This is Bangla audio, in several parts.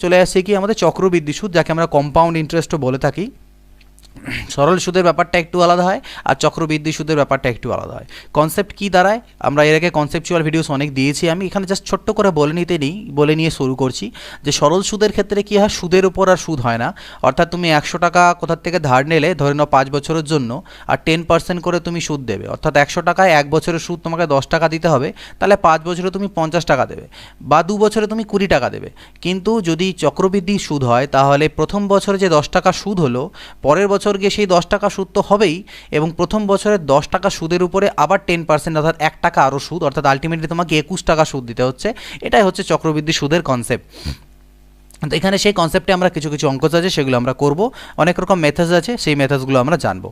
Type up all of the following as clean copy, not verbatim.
চলে আসছে কি আমাদের চক্রবৃদ্ধি সুদ, যাকে আমরা কম্পাউন্ড ইন্টারেস্টও বলে থাকি। সরল সুদের ব্যাপারটা একটু আলাদা হয় আর চক্রবৃদ্ধি সুদের ব্যাপারটা একটু আলাদা হয়। কনসেপ্ট কি দাঁড়ায়, আমরা এর আগে কনসেপচুয়াল ভিডিওস অনেক দিয়েছি, আমি এখানে জাস্ট ছোট্ট করে বলে নিয়ে শুরু করছি যে সরল সুদের ক্ষেত্রে কী হয়, সুদের উপর আর সুদ হয় না। অর্থাৎ তুমি 100 টাকা কোথার থেকে ধার নিলে, ধরে নাও 5 বছরের জন্য, আর 10% করে তুমি সুদ দেবে, অর্থাৎ 100 টাকায় 1 বছরের সুদ তোমাকে 10 টাকা দিতে হবে, তাহলে 5 বছরে তুমি 50 টাকা দেবে, বা 2 বছরে তুমি 20 টাকা দেবে। কিন্তু যদি চক্রবৃদ্ধি সুদ হয় তাহলে প্রথম বছরে যে 10 টাকা সুদ হলো, পরের বছর গিয়ে সেই 10 টাকা সুদ তো হবেই, এবং প্রথম বছরের 10 টাকা সুদের উপরে আবার 10% অর্থাৎ 1 টাকা আরও সুদ, অর্থাৎ আলটিমেটলি তোমাকে 21 টাকা সুদ দিতে হচ্ছে। এটাই হচ্ছে চক্রবৃদ্ধি সুদের কনসেপ্ট। তো এখানে সেই কনসেপ্টে আমরা কিছু কিছু অঙ্ক আছে সেগুলো আমরা করব, অনেক রকম মেথডস আছে, সেই মেথডসগুলো আমরা জানবো।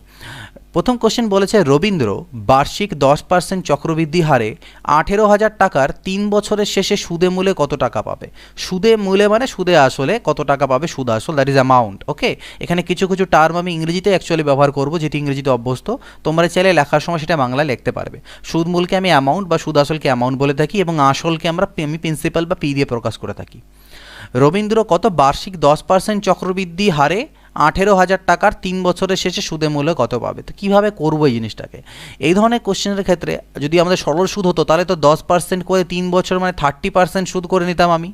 প্রথম কোশ্চেন বলেছে, রবীন্দ্র বার্ষিক 10% চক্রবৃদ্ধি হারে 18,000 টাকার 3 বছরের শেষে সুদে মূলে কত টাকা পাবে। সুদে মূলে মানে সুদে আসলে কত টাকা পাবে, সুদ আসল, দ্যাট ইজ অ্যামাউন্ট। ওকে, এখানে কিছু কিছু টার্ম আমি ইংরেজিতে অ্যাকচুয়ালি ব্যবহার করব, যেটি ইংরেজিতে অভ্যস্ত, তোমরা চাইলে লেখার সময় সেটা বাংলায় লিখতে পারবে। সুদ মূলকে আমি অ্যামাউন্ট বা সুদ আসলকে অ্যামাউন্ট বলে থাকি, এবং আসলকে আমি প্রিন্সিপাল বা পি দিয়ে প্রকাশ করে থাকি। রবীন্দ্র কত বার্ষিক 10% চক্রবৃদ্ধি হারে 18,000 টাকার 3 বছরের শেষে সুদে মূল্য কত পাবে। তো কীভাবে করবো এই জিনিসটাকে, এই ধরনের কোশ্চেনের ক্ষেত্রে যদি আমাদের সরল সুদ হতো তাহলে তো 10% করে 3 বছর মানে 30% সুদ করে নিতাম আমি,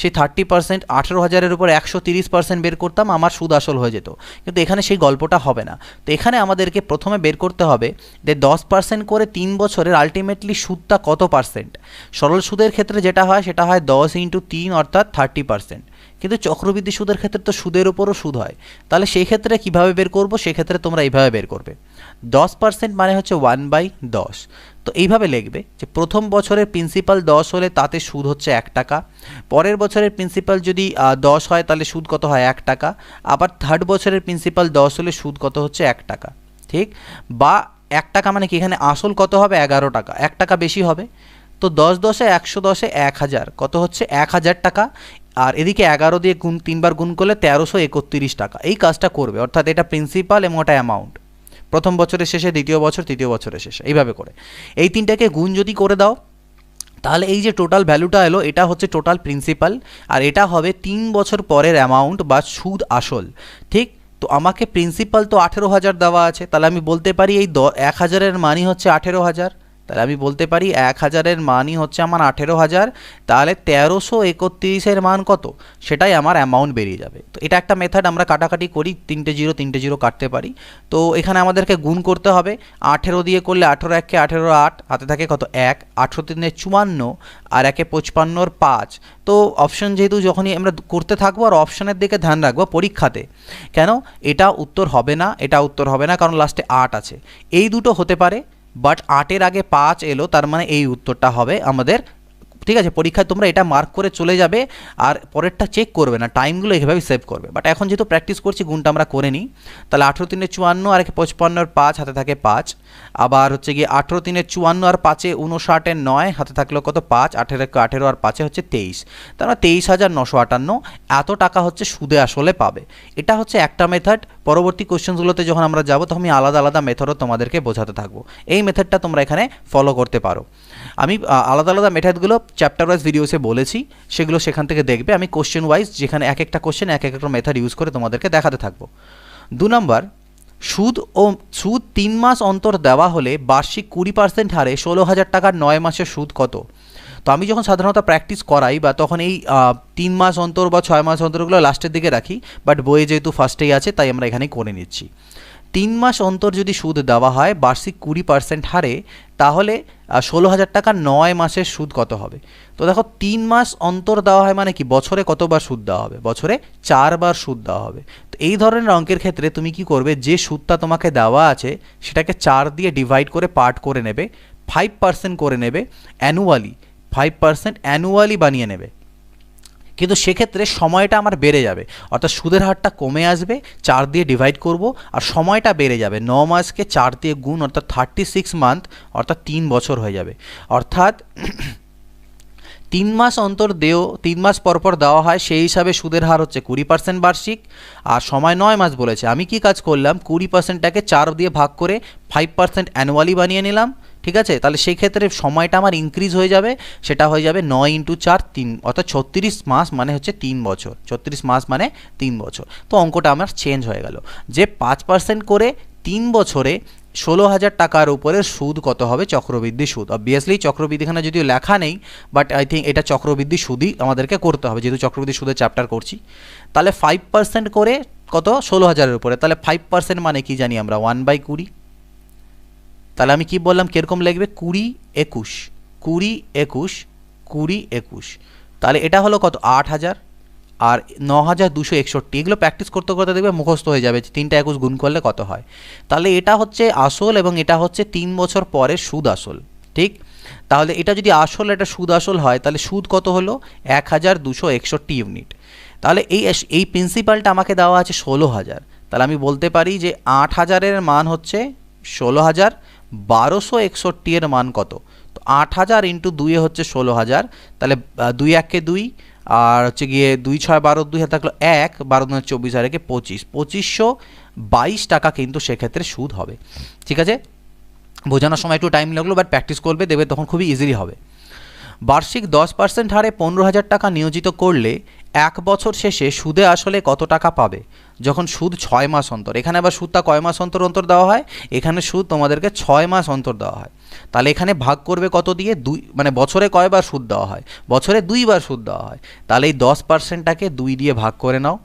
সেই 30% 18,000-এর উপর 130% বের করতাম, আমার সুদ আসল হয়ে যেত। কিন্তু এখানে সেই গল্পটা হবে না। তো এখানে আমাদেরকে প্রথমে বের করতে হবে যে 10% করে 3 বছরের আলটিমেটলি সুদটা কত পার্সেন্ট। সরল সুদের ক্ষেত্রে যেটা হয় সেটা হয় 10 × 3 অর্থাৎ 30%, কিন্তু চক্রবৃদ্ধি সুদের ক্ষেত্রে তো সুদের উপরও সুদ হয়। তাহলে সেই ক্ষেত্রে কীভাবে বের করব, সেক্ষেত্রে তোমরা এইভাবে বের করবে, 10% মানে হচ্ছে 1/10। তো এইভাবে লিখবে যে প্রথম বছরের প্রিন্সিপাল 10 হলে তাতে সুদ হচ্ছে 1 টাকা, পরের বছরের প্রিন্সিপাল যদি 10 হয় তাহলে সুদ কত হয় 1 টাকা, আবার থার্ড বছরের প্রিন্সিপাল 10 হলে সুদ কত হচ্ছে 1 টাকা। ঠিক, বা 1 টাকা মানে কি, এখানে আসল কত হবে 11 টাকা, 1 টাকা বেশি হবে। তো 10 10-এ 100, 10-এ 1000, কত হচ্ছে 1000 টাকা। আর এদিকে 11 দিয়ে 3 বার গুণ করলে 1331 টাকা। এই কাজটা করবে, অর্থাৎ এটা প্রিন্সিপাল এবং ওটা অ্যামাউন্ট, প্রথম বছরের শেষে, দ্বিতীয় বছর, তৃতীয় বছরের শেষে, এইভাবে করে এই তিনটাকে গুণ যদি করে দাও তাহলে এই যে টোটাল ভ্যালুটা এলো এটা হচ্ছে টোটাল প্রিন্সিপাল, আর এটা হবে 3 বছর পরের অ্যামাউন্ট বা সুদ আসল। ঠিক, তো আমাকে প্রিন্সিপাল তো 18,000 দেওয়া আছে, তাহলে আমি বলতে পারি এই 1000-এর মানই হচ্ছে 18,000, তাহলে আমি বলতে পারি 1000-এর মানই হচ্ছে আমার 18,000, তাহলে 1331-এর মান কত, সেটাই আমার অ্যামাউন্ট বেরিয়ে যাবে। তো এটা একটা মেথড, আমরা কাটাকাটি করি, 3টে জিরো কাটতে পারি। তো এখানে আমাদেরকে গুণ করতে হবে, 18 দিয়ে করলে 18 1-কে 18 8, হাতে থাকে কত 1, 18 3-এ 54, আর 1-এ 55 5। তো অপশন যেহেতু যখনই আমরা করতে থাকবো আর অপশনের দিকে ধ্যান রাখবো পরীক্ষাতে, কেন এটা উত্তর হবে না, এটা উত্তর হবে না, কারণ লাস্টে 8 আছে। এই দুটো হতে পারে, বাট 8-এর আগে 5 এলো, তার মানে এই উত্তরটা হবে আমাদের। ঠিক আছে, পরীক্ষায় তোমরা এটা মার্ক করে চলে যাবে, আর পরেরটা চেক করবে না, টাইমগুলো এইভাবে সেভ করবে। বাট এখন যেহেতু প্র্যাকটিস করছি, গুণটা আমরা করে নিই। তাহলে 18 3-এ 54, আর 55 5, হাতে থাকে 5, আবার হচ্ছে গিয়ে 18 3-এ 54, আর 5-এ 59 9, হাতে থাকলো কত 5, 18 আর 5-এ হচ্ছে 23, তার মানে 23,958 এত টাকা হচ্ছে সুদে আসলে পাবে। এটা হচ্ছে একটা মেথড। পরবর্তী কোশ্চেনগুলোতে যখন আমরা যাব তখন আমি আলাদা আলাদা মেথডও তোমাদেরকে বোঝাতে থাকবো, এই মেথডটা তোমরা এখানে ফলো করতে পারো। আমি আলাদা আলাদা মেথডগুলো চ্যাপ্টার ওয়াইজ ভিডিওসে বলেছি, সেগুলো সেখান থেকে দেখবে। আমি কোশ্চেন ওয়াইজ যেখানে এক একটা কোশ্চেন এক একটা মেথড ইউজ করে তোমাদেরকে দেখাতে থাকবো। 2 নম্বর, সুদ 3 মাস অন্তর দেওয়া হলে বার্ষিক 20% হারে 16,000 টাকার 9 মাসের সুদ কত। তো আমি যখন সাধারণত প্র্যাকটিস করাই বা তখন এই 3 মাস অন্তর বা 6 মাস অন্তরগুলো লাস্টের দিকে রাখি, বাট বইয়ে যেহেতু ফার্স্টেই আছে তাই আমরা এখানেই করে নিচ্ছি। 3 মাস অন্তর যদি সুদ দেওয়া হয় বার্ষিক 20% হারে, তাহলে 16,000 টাকা 9 মাসের সুদ কত হবে। তো দেখো 3 মাস অন্তর দেওয়া হয় মানে কি, বছরে কতবার সুদ দেওয়া হবে, বছরে 4 বার সুদ দেওয়া হবে। তো এই ধরনের অঙ্কের ক্ষেত্রে তুমি কি করবে, যে সুদটা তোমাকে দেওয়া আছে সেটাকে 4 দিয়ে ডিভাইড করে পার্ট করে নেবে, 5% করে নেবে অ্যানুয়ালি, 5% অ্যানুয়ালি বানিয়ে নেবে। কিন্তু সেক্ষেত্রে সময়টা আমার বেড়ে যাবে, অর্থাৎ সুদের হারটা কমে আসবে, 4 দিয়ে ডিভাইড করব, আর সময়টা বেড়ে যাবে, 9 মাসকে 4 দিয়ে গুণ, অর্থাৎ 36 মান্থ, অর্থাৎ 3 বছর হয়ে যাবে। অর্থাৎ 3 মাস অন্তর 3 মাস পরপর দেওয়া হয়, সেই হিসাবে সুদের হার হচ্ছে 20% বার্ষিক, আর সময় 9 মাস বলেছে। আমি কি কাজ করলাম, 20%টাকে 4 দিয়ে ভাগ করে 5% অ্যানুয়ালি বানিয়ে নিলাম। ঠিক আছে, তাহলে সেই ক্ষেত্রে সময়টা আমার ইনক্রিজ হয়ে যাবে, সেটা হয়ে যাবে 9 × 4 3, অর্থাৎ 36 মাস মানে হচ্ছে 3 বছর, 36 মাস মানে 3 বছর। তো অঙ্কটা আমার চেঞ্জ হয়ে গেল যে 5% করে 3 বছরে 16,000 টাকার উপরে সুদ কত হবে, চক্রবৃদ্ধি সুদ। অবভিয়াসলি চক্রবৃদ্ধি এখানে যদিও লেখা নেই, বাট আই থিঙ্ক এটা চক্রবৃদ্ধি সুদই আমাদেরকে করতে হবে, যেহেতু চক্রবৃদ্ধি সুদের চ্যাপ্টার করছি। তাহলে 5% করে কত, 16,000-এর উপরে, তাহলে 5% মানে কি জানি আমরা, 1/20। তাহলে আমি কি বললাম, কীরকম লিখবে, 20 21 20 21 20 21, তাহলে এটা হলো কত, 8,000 আর 9,261। এগুলো প্র্যাকটিস করতে করতে দেখবে মুখস্থ হয়ে যাবে, 3টা 21 গুণ করলে কত হয়। তাহলে এটা হচ্ছে আসল এবং এটা হচ্ছে 3 বছর পরে সুদ আসল, ঠিক। তাহলে এটা যদি আসল, এটা সুদ আসল হয়, তাহলে সুদ কত হলো, 1,261 ইউনিট। তাহলে এই প্রিন্সিপালটা আমাকে দেওয়া আছে 16,000, তাহলে আমি বলতে পারি যে 8,000-এর মান হচ্ছে 16,000, 1,261-এর মান কত, তো 8,000 × 2 হচ্ছে 16,000, তাহলে 2 1 2, আর হচ্ছে গিয়ে 2 6 12, 2 হাতে থাকলো 1, 12 × 24 আর 1 25, 2,522 টাকা কিন্তু সেক্ষেত্রে সুদ হবে। ঠিক আছে, বোঝানোর সময় একটু টাইম লাগলো, বাট প্র্যাকটিস করবে, দেবে তখন খুবই ইজিলি হবে। বার্ষিক 10% হারে 15,000 টাকা নিয়োজিত করলে 1 বছর শেষে সুদে আসলে কত টাকা পাবে, যখন সুদ 6 মাস অন্তর। এখানে আবার সুদটা কয় মাস অন্তর অন্তর দেওয়া হয়, এখানে সুদ তোমাদেরকে 6 মাস অন্তর দেওয়া হয়। তাহলে এখানে ভাগ করবে কত দিয়ে, 2, মানে বছরে কয়বার সুদ দেওয়া হয়, বছরে 2 বার সুদ দেওয়া হয়। তাহলে এই 10%টাকে 2 দিয়ে ভাগ করে নাও,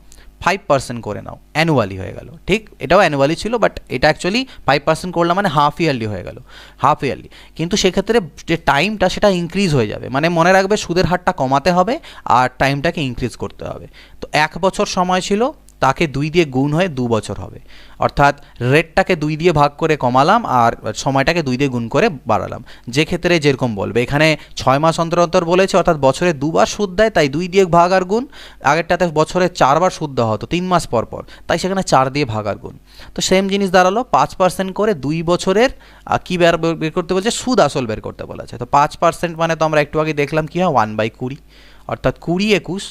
5% করে নাও, অ্যানুয়ালি হয়ে গেল। ঠিক, এটাও অ্যানুয়ালি ছিল, বাট এটা অ্যাকচুয়ালি 5% করলাম মানে হাফ ইয়ারলি হয়ে গেল, হাফ ইয়ারলি। কিন্তু সেক্ষেত্রে যে টাইমটা সেটা ইনক্রিজ হয়ে যাবে, মানে মনে রাখবে সুদের হারটা কমাতে হবে আর টাইমটাকে ইনক্রিজ করতে হবে। তো 1 বছর সময় ছিল, তাকে 2 দিয়ে গুণ হয়ে 2 বছর হবে, অর্থাৎ রেটটাকে 2 দিয়ে ভাগ করে কমালাম আর সময়টাকে 2 দিয়ে গুণ করে বাড়ালাম। যে ক্ষেত্রে যেরকম বলবে, এখানে 6 মাস অন্তর অন্তর বলেছে, অর্থাৎ বছরে 2 বার সুদ দেয়, তাই 2 দিয়ে ভাগ আর গুণ। আগেরটাতে বছরে 4 বার সুদ দেওয়া হতো 3 মাস পর পর, তাই সেখানে 4 দিয়ে ভাগ আর গুণ। তো সেম জিনিস দাঁড়ালো, 5% করে 2 বছরের কী বের করতে বলছে, সুদ আসল বের করতে বলেছে। তো 5% মানে তো আমরা একটু আগে দেখলাম কি হয়, 1/20, অর্থাৎ 20 21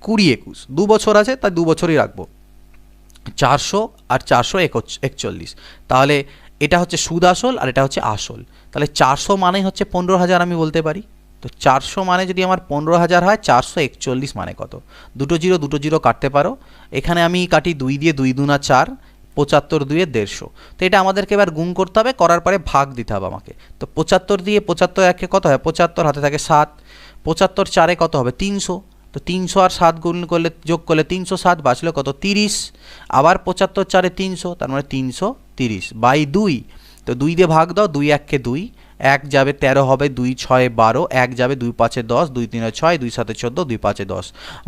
20 21, 2 বছর আছে তাই 2 বছরই রাখবো, 400 আর 441। তাহলে এটা হচ্ছে সুদ আসল আর এটা হচ্ছে আসল। তাহলে 400 মানে হচ্ছে 15,000 আমি বলতে পারি। তো 400 মানে যদি আমার 15,000 হয়, 441 মানে কত, দুটো জিরো কাটতে পারো। এখানে আমি কাটি 2 দিয়ে, 2 2 4, 75 2 150। তো এটা আমাদেরকে এবার গুণ করতে হবে, করার পরে ভাগ দিতে হবে আমাকে। তো 75 দিয়ে 75 1 কত হয়, 75, হাতে থাকে 7, 75 4 কত হবে, 300। তো 300 আর 7 গুণ করলে, যোগ করলে 307, বাঁচলো কত, 30। আবার 75 4 300, তার মানে 330/2। তো 2 দিয়ে ভাগ দাও, 2 1 2, 1 যাবে 13 হবে, 2 6 12, 1 যাবে 2 5 10, 2 3 6, 2 7 14, 2 5 10,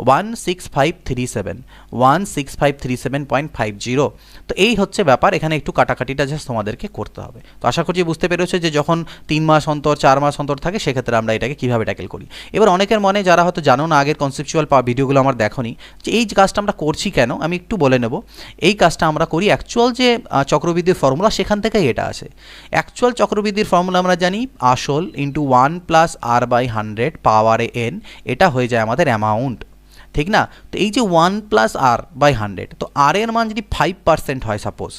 16537, 16537.50। তো এই হচ্ছে ব্যাপার, এখানে একটু কাটাকাটিটা জাস্ট তোমাদেরকে করতে হবে। তো আশা করছি বুঝতে পেরেছো যে যখন 3 মাস অন্তর 4 মাস অন্তর থাকে, সেক্ষেত্রে আমরা এটাকে কীভাবে ট্যাকেল করি। এবার অনেকের মনে, যারা হয়তো জানো না, আগের কনসেপচুয়াল ভিডিওগুলো আমার দেখোনি, যে এই কাজটা আমরা করছি কেন, আমি একটু বলে নেব। এই কাজটা আমরা করি অ্যাকচুয়াল যে চক্রবৃদ্ধির ফর্মুলা, সেখান থেকেই এটা আসে। অ্যাকচুয়াল চক্রবৃদ্ধির ফর্মুলা আমরা জানি, আসল ইন্টু 1 + r/100 পাওয়ারে n, এটা হয়ে যায় আমাদের অ্যামাউন্ট, ঠিক না। তো এই যে 1 + r/100, তো r এর মান যদি 5% হয়, সাপোজ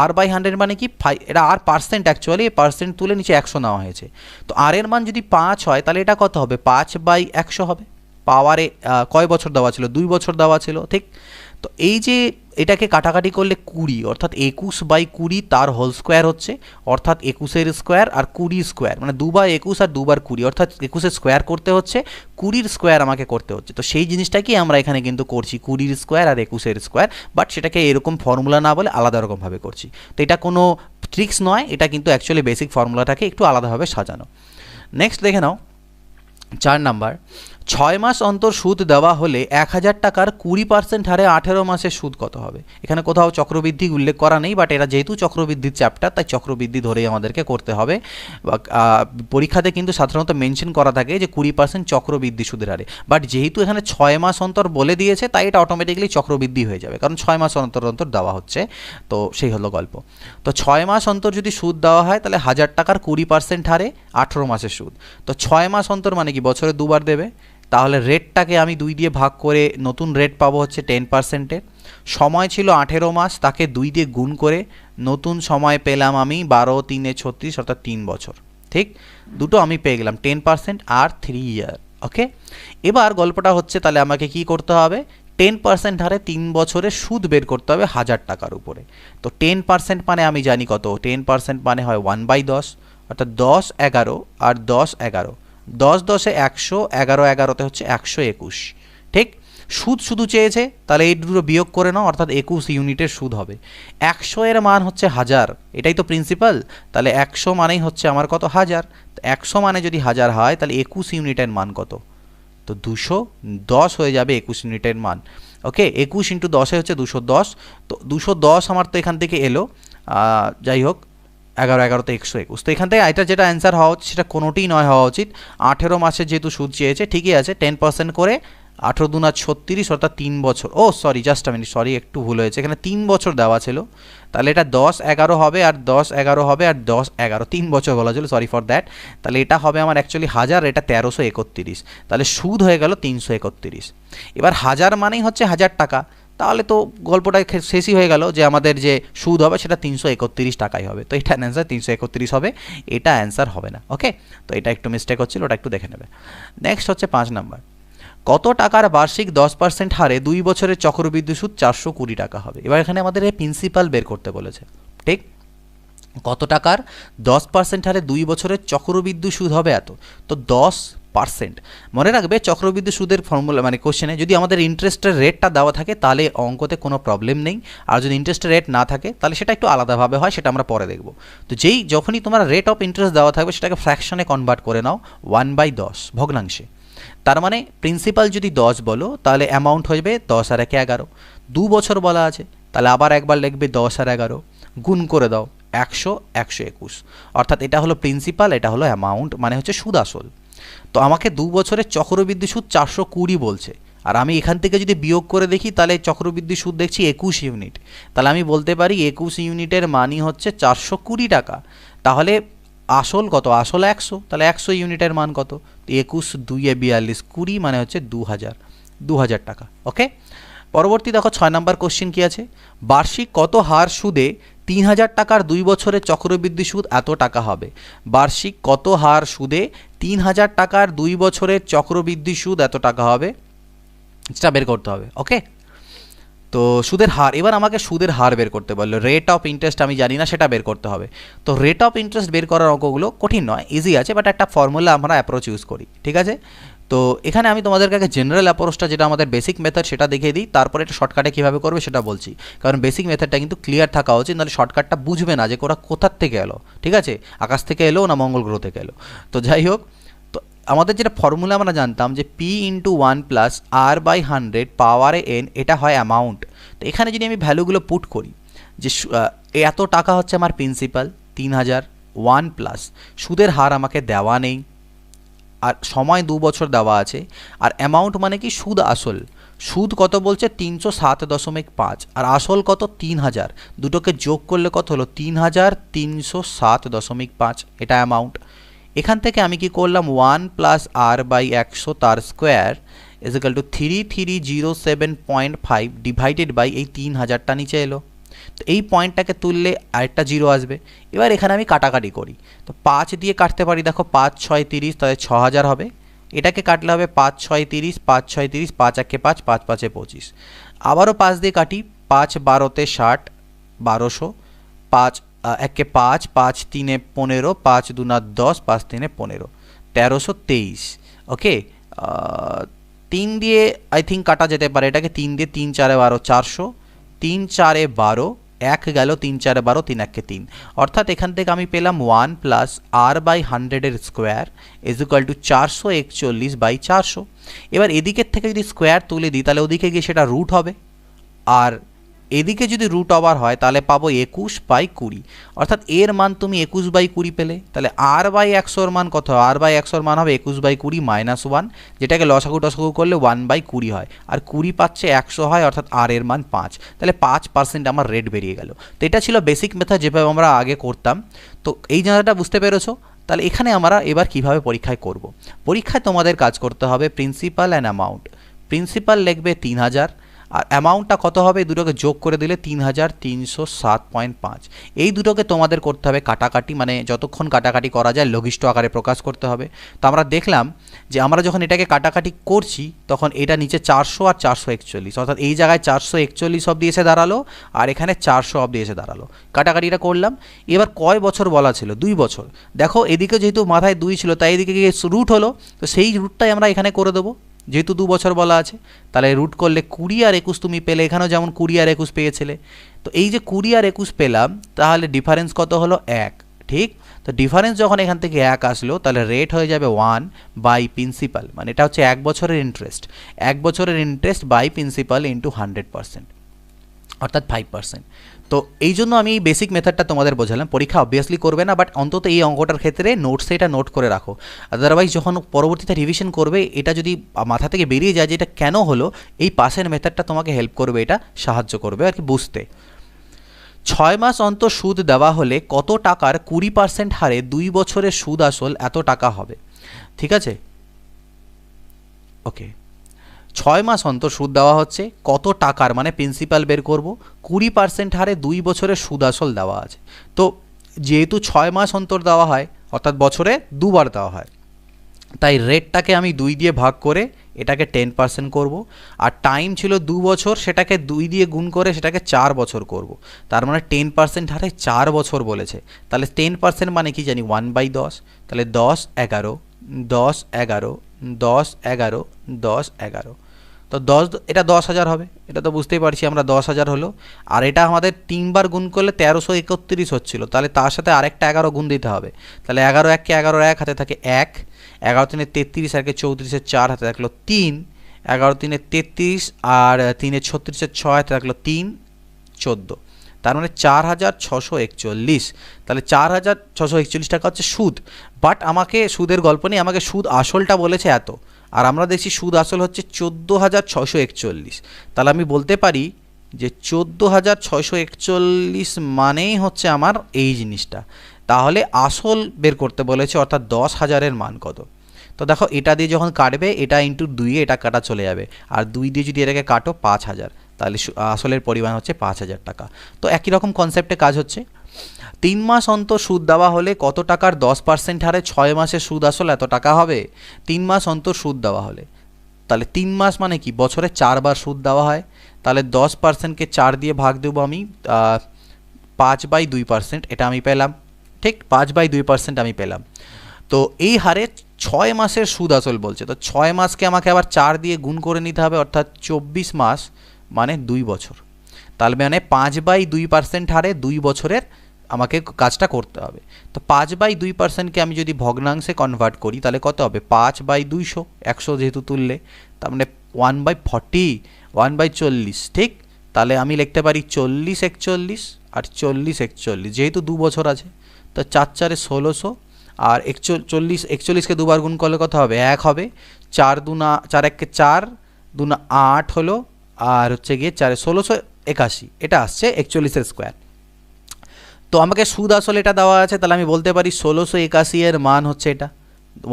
r/100 মানে কি, এটা r পার্সেন্ট, অ্যাকচুয়ালি পার্সেন্ট তুলে নিচে 100 নেওয়া হয়েছে। তো r এর মান যদি 5 হয়, তাহলে এটা কত হবে, 5/100 হবে। পাওয়ারে কয় বছর দেওয়া ছিল, 2 বছর দেওয়া ছিল, ঠিক। তো এই যে এটাকে কাটাকাটি করলে 20, অর্থাৎ 21/20 তার হোল স্কোয়ার হচ্ছে, অর্থাৎ 21-এর স্কোয়ার আর 20 স্কোয়ার, মানে 2/21 আর 2/20, অর্থাৎ 21-এর স্কোয়ার করতে হচ্ছে, 20-এর স্কোয়ার আমাকে করতে হচ্ছে। তো সেই জিনিসটাকেই আমরা এখানে কিন্তু করছি, 20-এর স্কোয়ার আর 21-এর স্কোয়ার, বাট সেটাকে এরকম ফর্মুলা না বলে আলাদা রকমভাবে করছি। তো এটা কোনো ট্রিক্স নয়, এটা কিন্তু অ্যাকচুয়ালি বেসিক ফর্মুলাটাকে একটু আলাদাভাবে সাজানো। নেক্সট দেখে নাও 4 নাম্বার, 6 মাস অন্তর সুদ দেওয়া হলে 1,000 টাকার 20% হারে 18 মাসের সুদ কত হবে। এখানে কোথাও চক্রবৃদ্ধি উল্লেখ করা নেই, বাট এটা যেহেতু চক্রবৃদ্ধির চ্যাপ্টার, তাই চক্রবৃদ্ধি ধরেই আমাদেরকে করতে হবে। পরীক্ষাতে কিন্তু সাধারণত মেনশন করা থাকে যে 20% চক্রবৃদ্ধি সুদের হারে, বাট যেহেতু এখানে 6 মাস অন্তর বলে দিয়েছে, তাই এটা অটোমেটিক্যালি চক্রবৃদ্ধি হয়ে যাবে, কারণ 6 মাস অন্তর অন্তর দেওয়া হচ্ছে। তো সেই হলো গল্প। তো 6 মাস অন্তর যদি সুদ দেওয়া হয়, তাহলে 1,000 টাকার 20% হারে 18 মাসের সুদ। তো 6 মাস অন্তর মানে কি, বছরে 2 বার দেবে। তাহলে রেটটাকে আমি 2 দিয়ে ভাগ করে নতুন রেট পাবো হচ্ছে 10%-এর। সময় ছিল 18 মাস, তাকে 2 দিয়ে গুণ করে নতুন সময় পেলাম আমি 12 3 36 অর্থাৎ 3 বছর, ঠিক, দুটো আমি পেয়ে গেলাম 10% আর 3 ইয়ার। ওকে, এবার গল্পটা হচ্ছে তাহলে আমাকে কি করতে হবে, 10% হারে 3 বছরের সুদ বের করতে হবে 1000 টাকার উপরে। তো 10% মানে আমি জানি কত, 10% মানে হয় 1/10, অর্থাৎ 10 11 আর 10 11, 10 10 100, 11 11 হচ্ছে 121, ঠিক। সুদ শুধু চেয়েছে, তাহলে এই দুটো বিয়োগ করে নাও, অর্থাৎ 21 ইউনিটের সুদ হবে। 100 এর মান হচ্ছে 1000, এটাই তো প্রিন্সিপাল, তাহলে 100 মানেই হচ্ছে আমার কত 1000, 100 মানে যদি 1000 হয় তাহলে 21 ইউনিটের মান কত, তো 210 হয়ে যাবে 21 ইউনিটের মান। ওকে, 21 ইন্টু 10 হচ্ছে 210, তো 210 আমার তো এখান থেকে এলো, যাই হোক 11 11 তো 121, তো এখান থেকে এটা যেটা অ্যান্সার হওয়া উচিত সেটা কোনোটিই নয় হওয়া উচিত। 18 মাসের যেহেতু সুদ চেয়েছে, ঠিকই আছে, 10% করে 18 2 36 অর্থাৎ 3 বছর, ও সরি জাস্ট মিনিট, সরি একটু ভুল হয়েছে, এখানে 3 বছর দেওয়া ছিল, তাহলে এটা 10 11 হবে আর 10 11 হবে আর 10 11, 3 বছর বলা ছিল, সরি ফর দ্যাট। তাহলে এটা হবে আমার অ্যাকচুয়ালি 1000, এটা 1331, তাহলে সুদ হয়ে গেল 331। এবার 1000 মানেই হচ্ছে 1000 টাকা, তাহলে তো গল্পটা শেষই হয়ে গেল যে আমাদের যে সুদ হবে সেটা 331 টাকাই হবে, তো এটা অ্যান্সার 331 হবে, এটা অ্যান্সার হবে না। ওকে, তো এটা একটু মিস্টেক হচ্ছিল, ওটা একটু দেখে নেবে। নেক্সট হচ্ছে 5 নাম্বার, কত টাকার বার্ষিক 10% হারে 2 বছরের চক্রবৃদ্ধি সুদ 420 টাকা হবে। এবার এখানে আমাদের এই প্রিন্সিপাল বের করতে বলেছে, ঠিক, কত টাকার 10% হারে 2 বছরের চক্রবৃদ্ধি সুদ হবে এত, তো 10%। মনে রাখবে চক্রবৃদ্ধি সুদের ফর্মুলা মানে কোশ্চেনে যদি আমাদের ইন্টারেস্টের রেটটা দেওয়া থাকে তাহলে অঙ্কতে কোনো প্রবলেম নেই, আর যদি ইন্টারেস্টের রেট না থাকে তাহলে সেটা একটু আলাদাভাবে হয়, সেটা আমরা পরে দেখব। তো যখনই তোমার রেট অফ ইন্টারেস্ট দেওয়া থাকবে সেটাকে ফ্র্যাকশনে কনভার্ট করে নাও 1/10 ভগ্নাংশে। তার মানে প্রিন্সিপাল যদি 10 বলো তাহলে অ্যামাউন্ট হয়ে 10 আর 1 11, 2 বছর বলা আছে তাহলে আবার একবার লিখবে 10 আর 11, গুণ করে দাও 100 121, অর্থাৎ এটা হলো প্রিন্সিপাল, এটা হলো অ্যামাউন্ট, মানে হচ্ছে সুদ আসল। তো আমাকে 2 বছরের চক্রবৃদ্ধি সুদ 420 বলছে, আর আমি এখান থেকে যদি বিয়োগ করে দেখি তাহলে চক্রবৃদ্ধি সুদ দেখছি 21 ইউনিট, তাহলে আমি বলতে পারি 21 ইউনিটের মানই হচ্ছে 420 টাকা। তাহলে আসল কত, আসল 100, তাহলে 100 ইউনিটের মান কত, 21 2 এ 42 20 মানে হচ্ছে 2000 টাকা। ওকে, পরবর্তী দেখো 6 নাম্বার কোশ্চেন কি আছে, বার্ষিক কত হার সুদে 3000 টাকার 2 বছরের চক্রবৃদ্ধি সুদ এত টাকা হবে। বার্ষিক কত হার সুদে 3000 টাকার 2 বছরের চক্রবৃদ্ধি সুদ এত টাকা হবে, সেটা বের করতে হবে। ওকে, তো সুদের হার, এবার আমাকে সুদের হার বের করতে বললো, রেট অফ ইন্টারেস্ট আমি জানি না, সেটা বের করতে হবে। তো রেট অফ ইন্টারেস্ট বের করার অঙ্কগুলো কঠিন নয়, ইজি আছে, বাট একটা ফর্মুলা আমরা অ্যাপ্রোচ ইউজ করি, ঠিক আছে। তো এখানে আমি তোমাদেরকে আগে জেনারেল অ্যাপ্রোচটা যেটা আমাদের বেসিক মেথড সেটা দেখিয়ে দিই, তারপরে এটা শর্টকাটে কীভাবে করবে সেটা বলছি, কারণ বেসিক মেথডটা কিন্তু ক্লিয়ার থাকা উচিত, নাহলে শর্টকাটটা বুঝবে না যে ওরা কোথার থেকে এলো, ঠিক আছে, আকাশ থেকে এলো না মঙ্গল গ্রহ থেকে এলো। তো যাই হোক, তো আমাদের যেটা ফর্মুলা আমরা জানতাম যে P × 1 + R/100 পাওয়ারে n, এটা হয় অ্যামাউন্ট। তো এখানে যদি আমি ভ্যালুগুলো পুট করি যে এত টাকা হচ্ছে আমার প্রিন্সিপাল 3000, 1 সুদের হার আমাকে দেওয়া নেই, আর সময় 2 বছর দেওয়া আছে, আর অ্যামাউন্ট মানে কি সুদ আসল, সুদ কত বলছে 307.5, আর আসল কত 3000, দুটোকে যোগ করলে কত হলো 3307.5, এটা অ্যামাউন্ট। এখান থেকে আমি কি করলাম 1 + R/100 তার স্কোয়ার = 3307.5 ডিভাইডেড বাই এই 3000টা নিচে এলো, তো এই পয়েন্টটাকে তুললে আরেকটা জিরো আসবে। এবার এখানে আমি কাটাকাটি করি, তো 5 দিয়ে কাটতে পারি, দেখো 5 6 30, তাহলে 6000 হবে। এটাকে কাটলে হবে 5 6 30, 5 6 30, 5 1 5, 5 5 25, আবারও 5 দিয়ে কাটি, 5 12 60, 1200, 5 1 5, 5 3 15, 5 2 10, 5 3 15, 1323। ওকে, 3 দিয়ে আই থিঙ্ক কাটা যেতে পারে, এটাকে 3 দিয়ে 3 4 12, 400, 3 4 12, 1 গেল, 3 4 12, 3 1 3, অর্থাৎ এখান থেকে আমি পেলাম 1 + R/100 এর স্কোয়ার = 441/400। এবার এদিকের থেকে যদি স্কোয়ার তুলে দিই তাহলে ওদিকে গিয়ে সেটা রুট হবে, আর এদিকে যদি রুট ওভার হয় তাহলে পাবো 21/20, অর্থাৎ এর মান তুমি 21/20 পেলে। তাহলে R/100 মান কত, R/100 মান হবে 21/20 - 1, যেটাকে লসাগু টসাগু করলে 1/20 হয়, আর 20 পাচ্ছে 100 হয়, অর্থাৎ আর এর মান 5, তাহলে 5% আমার রেট বেরিয়ে গেল। তো এটা ছিল বেসিক মেথড যেভাবে আমরা আগে করতাম। তো এই জায়গাটা বুঝতে পেরেছো? তাহলে এখানে আমরা এবার কিভাবে পরীক্ষায় করব। পরীক্ষায় তোমাদের কাজ করতে হবে প্রিন্সিপাল অ্যান্ড অ্যামাউন্ট। প্রিন্সিপাল লিখবে 3000, আর অ্যামাউন্টটা কত হবে এই দুটোকে যোগ করে দিলে 3307.5। এই দুটোকে তোমাদের করতে হবে কাটাকাটি, মানে যতক্ষণ কাটাকাটি করা যায় লঘিষ্ঠ আকারে প্রকাশ করতে হবে। তো আমরা দেখলাম যে আমরা যখন এটাকে কাটাকাটি করছি তখন এটা নিচে 400 আর 441, অর্থাৎ এই জায়গায় 441 অবধি এসে দাঁড়ালো আর এখানে 400 অবধি এসে দাঁড়ালো। কাটাকাটিটা করলাম। এবার কয় বছর বলা ছিল? 2 বছর। দেখো এদিকে যেহেতু মাথায় 2 ছিল তাই এদিকে গিয়ে রুট হলো, তো সেই রুটটাই আমরা এখানে করে দেবো যেহেতু 2 বছর বলা আছে। তাহলে রুট করলে 20 আর 21 তুমি পেলে, এখানেও যেমন 20 আর 21 পেয়েছিলে। তো এই যে 20 আর 21 পেলাম, তাহলে ডিফারেন্স কত হলো? 1। ঠিক, তো ডিফারেন্স যখন এখান থেকে 1 আসলো তাহলে রেট হয়ে যাবে 1 বাই প্রিন্সিপাল, মানে এটা হচ্ছে 1 বছরের ইন্টারেস্ট। 1 বছরের ইন্টারেস্ট বাই প্রিন্সিপাল ইন্টু 100%, অর্থাৎ 5%। তো এই জন্য আমি এই বেসিক মেথডটা তোমাদের বোঝালাম। পরীক্ষা অবভিয়াসলি করবে না, বাট অন্তত এই অঙ্কটার ক্ষেত্রে নোটসে এটা নোট করে রাখো। আদারওয়াইজ যখন পরবর্তীতে রিভিশন করবে এটা যদি মাথা থেকে বেরিয়ে যায় যে এটা কেন হলো, এই পাশের মেথডটা তোমাকে হেল্প করবে, এটা সাহায্য করবে আর কি বুঝতে। 6 মাস অন্তর সুদ দেওয়া হলে কত টাকার 20% হারে 2 বছরের সুদ আসল এত টাকা হবে। ঠিক আছে, ওকে। 6 মাস অন্তর সুদ দেওয়া হচ্ছে, কত টাকার মানে প্রিন্সিপাল বের করব, 20% হারে 2 বছরের সুদ আসল দেওয়া আছে। তো যেহেতু 6 মাস অন্তর দেওয়া হয় অর্থাৎ বছরে 2 বার দেওয়া হয়, তাই রেটটাকে আমি 2 দিয়ে ভাগ করে এটাকে 10% করব। আর টাইম ছিল 2 বছর, সেটাকে 2 দিয়ে গুণ করে সেটাকে 4 বছর করব। তার মানে 10% হারে 4 বছর বলেছে। তাহলে 10% মানে কি জানি 1/10। তাহলে 10 11 10 11 10 11 10 11, তো 10 এটা 10,000 হবে, এটা তো বুঝতেই পারছি আমরা 10,000 হলো। আর এটা আমাদের 3 বার গুণ করলে 1331 হচ্ছিল, তাহলে তার সাথে আরেকটা 11 গুণ দিতে হবে। তাহলে 11 1 11 1 হাতে থাকে 1, 11 3 33 আর 34 4 হাতে থাকলো 3, 11 3 33 আর 3 36 6 হাতে থাকলো 3 14, তার মানে 4,641। তাহলে 4,641 টাকা হচ্ছে সুদ। বাট আমাকে সুদের গল্প নেই, আমাকে সুদ আসলটা বলেছে এত, আর আমরা দেখছি সুদ আসল হচ্ছে 14,641। তাহলে আমি বলতে পারি যে 14,641 মানেই হচ্ছে আমার এই জিনিসটা। তাহলে আসল বের করতে বলেছে, অর্থাৎ 10,000-এর মান কত। তো দেখো এটা দিয়ে যখন কাটবে এটা ইন্টু 2 এটা কাটা চলে যাবে, আর 2 দিয়ে যদি এটাকে কাটো 5,000, তাহলে আসলের পরিমাণ হচ্ছে 5,000 টাকা। তো একই রকম কনসেপ্টে কাজ হচ্ছে। 3 মাস অন্তর সুদ দেওয়া হলে কত টাকার 10% হারে 6 মাসের সুদ আসল এত টাকা হবে। 3 মাস অন্তর সুদ দেওয়া হলে, তাহলে 3 মাস মানে কি বছরে 4 বার সুদ দেওয়া হয়। তাহলে 10%কে 4 দিয়ে ভাগ দেবো আমি 5/2%, এটা আমি পেলাম। ঠিক, 5/2% আমি পেলাম। তো এই হারে 6 মাসের সুদ আসল বলছে, তো 6 মাসকে আমাকে আবার 4 দিয়ে গুণ করে নিতে হবে, অর্থাৎ 24 মাস মানে 2 বছর। তাহলে মানে 5/2% হারে 2 বছরের আমাকে কাজটা করতে হবে। তো 5/2%কে আমি যদি ভগ্নাংশে কনভার্ট করি তাহলে কত হবে? 5/200, 100 যেহেতু তুললে, তার মানে 1/40, 1/40। ঠিক, তাহলে আমি লিখতে পারি 40/41 আর 40/41, যেহেতু 2 বছর আছে। তো 4 4 1600 আর 41কে 2 বার গুণ করলে কত হবে? 1 হবে। 4 2 4 1 4 2 8 হলো, আর হচ্ছে গিয়ে 4 1681, এটা আসছে 41 স্কোয়ার। তো আমাকে সুদ আসলে এটা দেওয়া আছে, তাহলে আমি বলতে পারি 1681 এর মান হচ্ছে এটা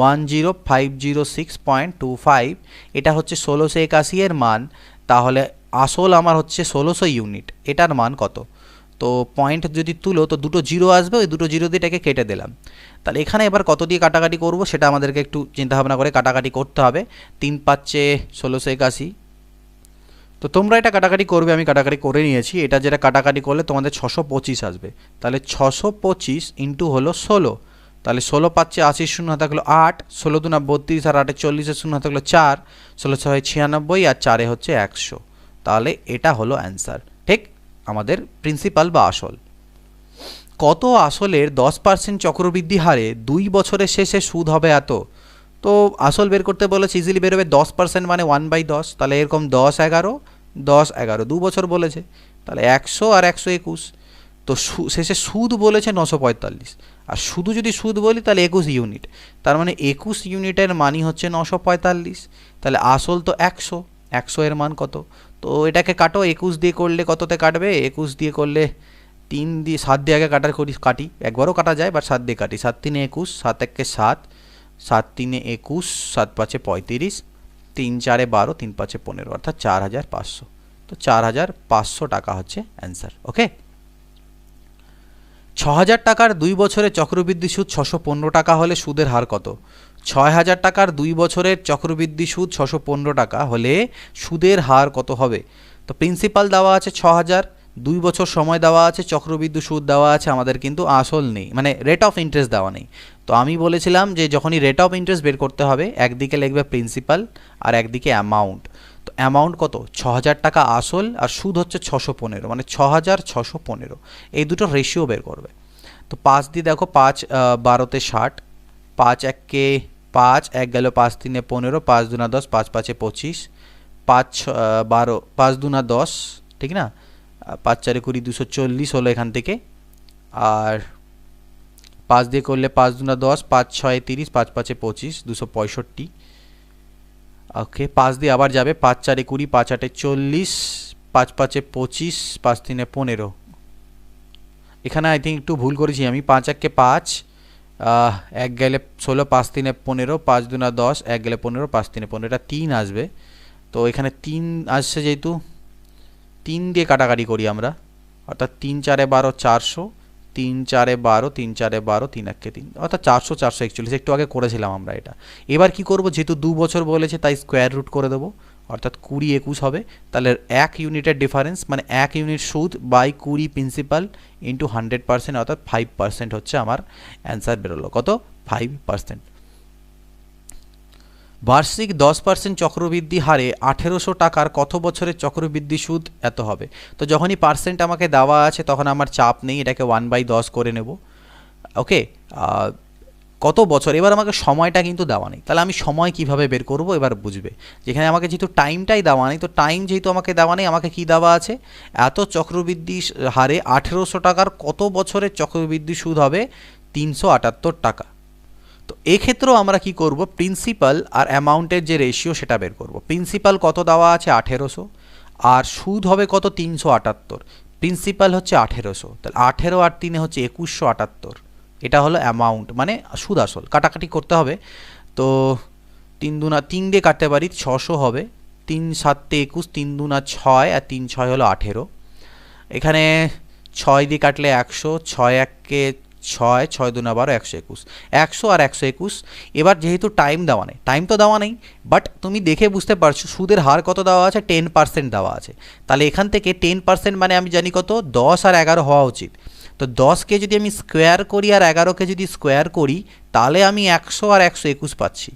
10506.25, এটা হচ্ছে 1681 এর মান। তাহলে আসল আমার হচ্ছে 1600 ইউনিট, এটার মান কত? তো পয়েন্ট যদি তুলো তো দুটো জিরো আসবে, ওই দুটো জিরো দিয়ে এটাকে কেটে দিলাম। তাহলে এখানে এবার কত দিয়ে কাটাকাটি করব সেটা আমাদেরকে একটু চিন্তাভাবনা করে কাটাকাটি করতে হবে। 3 5 1681, তো তোমরা এটা কাটাকাটি করবে, আমি কাটাকাটি করে নিয়েছি। এটা যেটা কাটাকাটি করলে তোমাদের 625 আসবে। তাহলে 625 ইন্টু হলো 16, তাহলে 16 5 80 শূন্য হাতে থাকলো 8, 16 2 32 আর 8 40 শূন্য হাতে থাকলো 4, 16 6 96 আর 4 হচ্ছে 100। তাহলে এটা হলো অ্যান্সার। ঠিক, আমাদের প্রিন্সিপাল বা আসল। কত আসলের 10% চক্রবৃদ্ধি হারে 2 বছরের শেষে সুদ হবে এত। তো আসল বের করতে বলেছে, ইজিলি বেরোবে 10% মানে 1/10, তাহলে এরকম 10 11 10 11, 2 বছর বলেছে, তাহলে 100 আর 121। তো শেষে সুদ বলেছে 945, আর শুধু যদি সুদ বলি তাহলে 21 ইউনিট, তার মানে 21 ইউনিটের মানই হচ্ছে 945। তাহলে আসল তো 100, 100 এর মান কত? তো এটাকে কাটো, 21 দিয়ে করলে কততে কাটবে? 21 দিয়ে করলে 3 দিয়ে 7 দিয়ে আগে কাটি, একবারও কাটা যায়, বাট 7 দিয়ে কাটি। 7 3 21, 7 1 7, 7 3 21, 7 5 35, 3 4 12, 3 5 15, অর্থাৎ 4500। তো 4,500 টাকা হচ্ছে অ্যান্সার। ওকে, 6,000 টাকার 2 বছরের চক্রবৃদ্ধি সুদ 615 টাকা হলে সুদের হার কত? 6,000 টাকার 2 বছরের চক্রবৃদ্ধি সুদ 615 টাকা হলে সুদের হার কত হবে? তো প্রিন্সিপাল দেওয়া আছে 6,000, 2 বছর সময় দেওয়া আছে, চক্রবৃদ্ধি সুদ দেওয়া আছে, আমাদের কিন্তু আসল নেই, মানে রেট অফ ইন্টারেস্ট দেওয়া নেই। তো আমি বলেছিলাম যে যখনই রেট অফ ইন্টারেস্ট বের করতে হবে একদিকে লিখবে প্রিন্সিপাল আর একদিকে অ্যামাউন্ট। তো অ্যামাউন্ট কত? 6,000 টাকা আসল আর সুদ হচ্ছে 615, মানে 6,615, এই দুটো রেশিও বের করবে। তো 5 দিয়ে দেখো, 5 12 60, 5 1 5, 1 গেল 5 3 15, 5 2 10, 5 5 25, 5 12, 5 2 10, ঠিক না? 5 4 20, 240 হলো এখান থেকে। আর 5 দিয়ে করলে 5 2 10, 5 6 30, 5 5 25, 265। ওকে, 5 দিয়ে আবার যাবে, 5 4 20, 5 8 40, 5 5 25, 5 3 15। এখানে আই থিঙ্ক একটু ভুল করেছি আমি, 5 1 5, 1 গেলে 16, 5 3 15, 5 2 10, 1 গেলে 15, 5 3 15, এটা 3 আসবে। তো এখানে 3 আসছে, যেহেতু 3 দিয়ে কাটাকাটি করি আমরা, অর্থাৎ 3 4 12, 400, 3 4 12, 3 4 12, 3 1 3, অর্থাৎ 400 441, একটু আগে করেছিলাম আমরা এটা। এবার কি করব, যেহেতু 2 বছর বলেছে তাই স্কোয়ার রুট করে দেবো, অর্থাৎ 20 21 হবে। তাহলে 1 ইউনিটের ডিফারেন্স, মানে 1 ইউনিট সুদ বাই 20 প্রিন্সিপাল ইন্টু 100%, অর্থাৎ 5% হচ্ছে আমার অ্যান্সার বেরোলো। কত? 5%। বার্ষিক 10% চক্রবৃদ্ধি হারে 1800 টাকার কত বছরের চক্রবৃদ্ধি সুদ এত হবে? তো যখনই পার্সেন্ট আমাকে দেওয়া আছে তখন আমার চাপ নেই, এটাকে 1/10 করে নেব। ওকে, কত বছর, এবার আমাকে সময়টা কিন্তু দেওয়া নেই, তাহলে আমি সময় কিভাবে বের করব এবার বুঝবে। যেখানে আমাকে যেহেতু টাইমটাই দেওয়া নেই, তো টাইম যেহেতু আমাকে দেওয়া নেই, আমাকে কি দেওয়া আছে? এত চক্রবৃদ্ধি হারে 1800 টাকার কত বছরের চক্রবৃদ্ধি সুদ হবে? 378 টাকা। তো এক্ষেত্রেও আমরা কি করব, প্রিন্সিপাল আর অ্যামাউন্টের যে রেশিও সেটা বের করব। প্রিন্সিপাল কত দেওয়া আছে? 1800, আর সুদ হবে কত? 378। প্রিন্সিপাল হচ্ছে 1800, তাহলে 18 আর 3 হচ্ছে 2178, এটা হলো অ্যামাউন্ট, মানে সুদ আসল। কাটাকাটি করতে হবে, তো 3 দুনা 3 দিয়ে কাটতে পারি, 600 হবে, 3 7 21, 3 দুনা 6 আর 3 6 হলো 18। এখানে 6 দিয়ে কাটলে 100, 6 1 6, 6 2 12, 121, 100 আর 121। এবার যেহেতু টাইম দেওয়া নেই, টাইম তো দেওয়া নেই, বাট তুমি দেখে বুঝতে পারছো সুদের হার কত দেওয়া আছে? 10% দেওয়া আছে। তাহলে এখান থেকে 10% মানে আমি জানি কত? 10 আর 11 হওয়া উচিত। তো 10কে যদি আমি স্কোয়ার করি আর 11কে যদি স্কোয়ার করি, তাহলে আমি 100 আর 121 পাচ্ছি।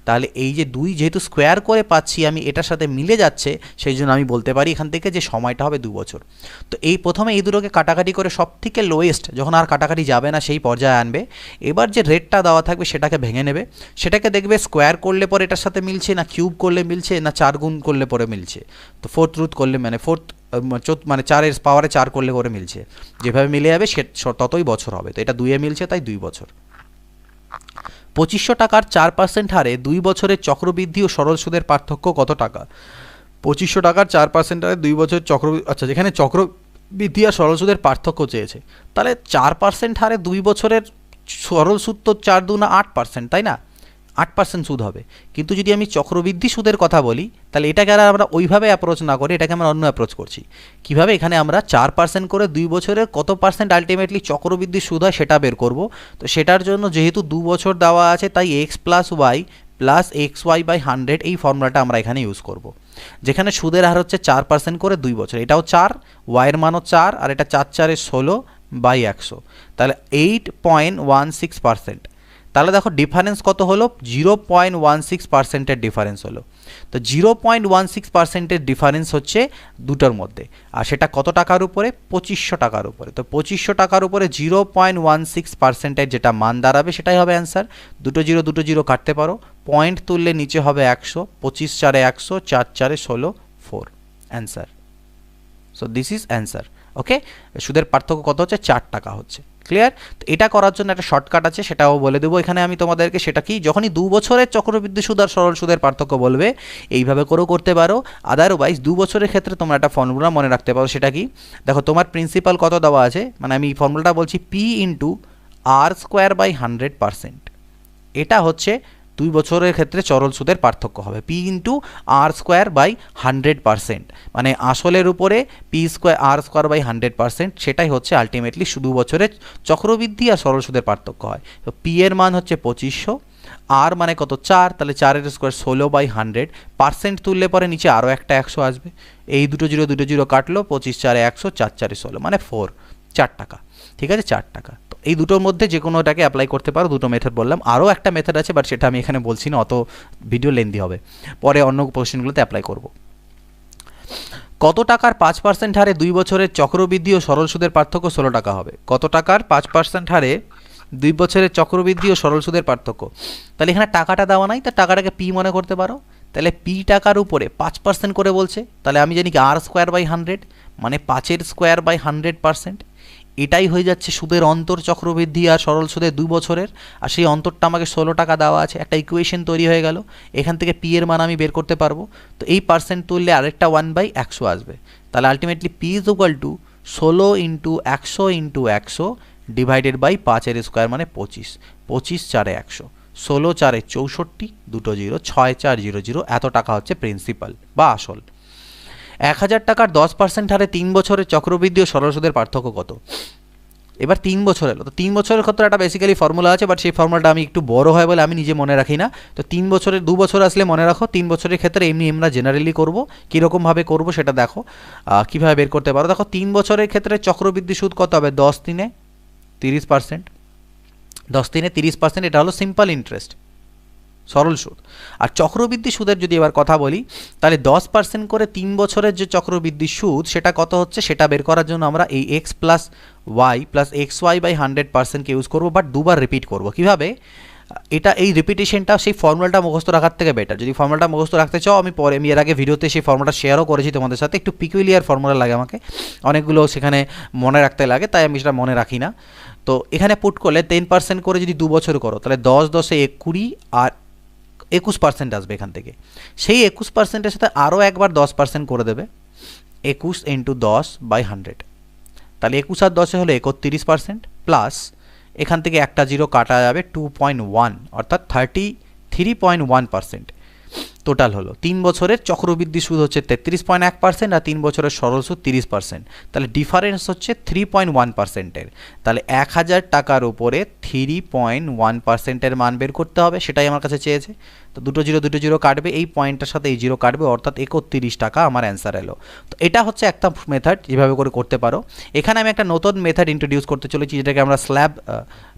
তাহলে এই যে 2 যেহেতু স্কোয়ার করে পাচ্ছি আমি, এটার সাথে মিলে যাচ্ছে, সেই জন্য আমি বলতে পারি এখান থেকে যে সময়টা হবে 2 বছর। তো এই প্রথমে এই দুটোকে কাটাকাটি করে সব থেকে লোয়েস্ট যখন আর কাটাকাটি যাবে না সেই পর্যায়ে আনবে। এবার যে রেটটা দেওয়া থাকবে সেটাকে ভেঙে নেবে, সেটাকে দেখবে স্কোয়ার করলে পরে এটার সাথে মিলছে, না কিউব করলে মিলছে, না 4 গুণ করলে পরে মিলছে। তো ফোর্থ রুট করলে, মানে মানে 4 এর পাওয়ারে 4 করলে করে মিলছে, যেভাবে মিলে যাবে সে ততই বছর হবে। তো এটা 2 মিলছে, তাই 2 বছর। 2500 টাকার 4% হারে 2 বছরের চক্রবৃদ্ধি ও সরল সুদের পার্থক্য কত টাকা? 2500 টাকার 4% হারে 2 বছরের আচ্ছা, যেখানে চক্রবৃদ্ধি আর সরল সুদের পার্থক্য চেয়েছে, তাহলে 4% হারে 2 বছরের সরল সুদ তো 4 2 8%, তাই না? 8% সুদ হবে। কিন্তু যদি আমি চক্রবৃদ্ধি সুদের কথা বলি, তাহলে এটাকে আর আমরা ওইভাবে অ্যাপ্রোচ না করে এটাকে আমরা অন্য অ্যাপ্রোচ করছি। কিভাবে? এখানে আমরা 4% করে 2 বছরের কত পার্সেন্ট আলটিমেটলি চক্রবৃদ্ধি সুদ হয় সেটা বের করব। তো সেটার জন্য যেহেতু 2 বছর দেওয়া আছে, তাই x + y + xy/100 এই ফর্মুলাটা আমরা এখানে ইউজ করব। যেখানে সুদের হার হচ্ছে 4% করে 2 বছর, এটাও 4, y এর মানও 4, আর এটা 4 4 16/100, তাহলে 8.16%। তাহলে দেখো ডিফারেন্স কত হলো? 0.16%-এর ডিফারেন্স হলো। তো 0.16%-এর ডিফারেন্স হচ্ছে দুটোর মধ্যে, আর সেটা কত টাকার উপরে? 2500 টাকার উপরে। তো 2500 টাকার উপরে 0.16%-এর যেটা মান দাঁড়াবে সেটাই হবে অ্যান্সার। দুটো জিরো কাটতে পারো, পয়েন্ট তুললে নিচে হবে 100, 25 4 100, 4 4 16, 4 answer. So this is answer. Okay, সুদের পার্থক্য কত হচ্ছে? 4 টাকা হচ্ছে। ক্লিয়ার? তো এটা করার জন্য একটা শর্টকাট আছে, সেটাও বলে দেবো এখানে আমি তোমাদেরকে। সেটা কি? যখনই 2 বছরের চক্রবৃদ্ধি সুদ আর সরল সুদের পার্থক্য বলবে এইভাবে করেও করতে পারো। আদারওয়াইজ 2 বছরের ক্ষেত্রে তোমরা একটা ফর্মুলা মনে রাখতে পারো। সেটা কি? দেখো তোমার প্রিন্সিপাল কত দেওয়া আছে, মানে আমি এই ফর্মুলাটা বলছি, P × R² / 100%। এটা হচ্ছে 2 বছরের ক্ষেত্রে সরল সুদের পার্থক্য হবে P into R square by 100%, মানে আসলের উপরে P square R square by 100%, সেটাই হচ্ছে আলটিমেটলি 2 বছরের চক্রবৃদ্ধি আর সরল সুদের পার্থক্য হয়। তো পি এর মান হচ্ছে 2500, আর মানে কত 4, তাহলে 4 এর স্কোয়ার 16/100, তুললে পরে নিচে আরও একটা 100 আসবে, এই দুটো জিরো কাটলো, 25 4 100, 4 4 16, মানে 4 টাকা। ঠিক আছে, 4 টাকা। তো এই দুটোর মধ্যে যে কোনোটাকে অ্যাপ্লাই করতে পারো, দুটো মেথড বললাম, আরও একটা মেথড আছে বাট সেটা আমি এখানে বলছি না, অত ভিডিও লেন্দি হবে, পরে অন্য কোশ্চেনগুলোতে অ্যাপ্লাই করব। কত টাকার 5% হারে 2 বছরের চক্রবৃদ্ধি ও সরল সুদের পার্থক্য 16 টাকা হবে? কত টাকার 5% হারে 2 বছরের চক্রবৃদ্ধি ও সরল সুদের পার্থক্য? তাহলে এখানে টাকাটা দেওয়া নাই, তা টাকাটাকে পি মনে করতে পারো। তাহলে পি টাকার উপরে 5% করে বলছে, তাহলে আমি জানি কি আর স্কোয়ার বাই 100, মানে 5 স্কোয়ার বাই 100%। এটাই হয়ে যাচ্ছে সুদের অন্তর চক্রবৃদ্ধি আর সরল সুদের 2 বছরের, আর সেই অন্তরটা আমাকে 16 টাকা দেওয়া আছে। একটা ইকুয়েশন তৈরি হয়ে গেল, এখান থেকে পি এর মান আমি বের করতে পারবো। তো এই পার্সেন্ট তুললে আরেকটা 1/100 আসবে। তাহলে ultimately P is equal to 16 into 100 into 100 divided by 5 square, মানে 25, 25 4 100, 16 4 64, দুটো জিরো, 6400, এত টাকা হচ্ছে প্রিন্সিপাল বা আসল। 1000 টাকার 10% হারে 3 বছরের চক্রবৃদ্ধি ও সরল সুদের পার্থক্য কত? এবার 3 বছর এলো, তো 3 বছরের ক্ষেত্রে একটা বেসিক্যালি ফর্মুলা আছে, বাট সেই ফর্মুলাটা আমি একটু বড় হয় বলে আমি নিজে মনে রাখি না। তো 3 বছরের 2 বছর আসলে মনে রাখো, 3 বছরের ক্ষেত্রে এমনি আমরা জেনারেলি করবো, কীরকমভাবে করবো সেটা দেখো, কীভাবে বের করতে পারো। দেখো 3 বছরের ক্ষেত্রে চক্রবৃদ্ধি সুদ কত হবে? 10 3 30%, 10 3 30%, এটা হলো সিম্পল ইন্টারেস্ট, সরল সুদ। আর চক্রবৃদ্ধি সুদের যদি এবার কথা বলি, তাহলে 10% করে 3 বছরের যে চক্রবৃদ্ধি সুদ সেটা কত হচ্ছে, সেটা বের করার জন্য আমরা এই x plus y plus x y by 100%কে ইউজ করবো, বাট দুবার রিপিট করবো। কীভাবে? এটা এই রিপিটেশনটা সেই ফর্মুলাটা মুখস্থ রাখার থেকে বেটার। যদি ফর্মুলাটা মুখস্থ রাখতে চাও, আমি এর আগে ভিডিওতে সেই ফর্মুলাটা শেয়ারও করেছি তোমাদের সাথে। একটু পিকুলিয়ার ফর্মুলা লাগে আমাকে, অনেকগুলো সেখানে মনে রাখতে লাগে, তাই আমি সেটা মনে রাখি না। তো এখানে পুট করলে 10% করে যদি 2 বছর করো, তাহলে 10 10 20 আর 21% আসবে এখান থেকে। সেই 21%-এর সাথে আরও একবার 10% করে দেবে, 21 ইন্টু 10/100, তাহলে 21 আর 10 হলো 31%, প্লাস এখান থেকে একটা জিরো কাটা যাবে 2.1, অর্থাৎ 33.1% টোটাল হলো। 3 বছরের চক্রবৃদ্ধি সুদ হচ্ছে 33.1% আর 3 বছরের সরল সুদ 30%, তাহলে ডিফারেন্স হচ্ছে 3.1%-এর। তাহলে 1000 টাকার উপরে 3.1%-এর মান বের করতে হবে, সেটাই আমার কাছে চেয়েছে। তো দুটো জিরো কাটবে, এই পয়েন্টটার সাথে এই জিরো কাটবে, অর্থাৎ 31 টাকা আমার অ্যান্সার এলো। তো এটা হচ্ছে একটা মেথড, যেভাবে করে করতে পারো। এখানে আমি একটা নতুন মেথড ইন্ট্রোডিউস করতে চলেছি, যেটাকে আমরা স্ল্যাব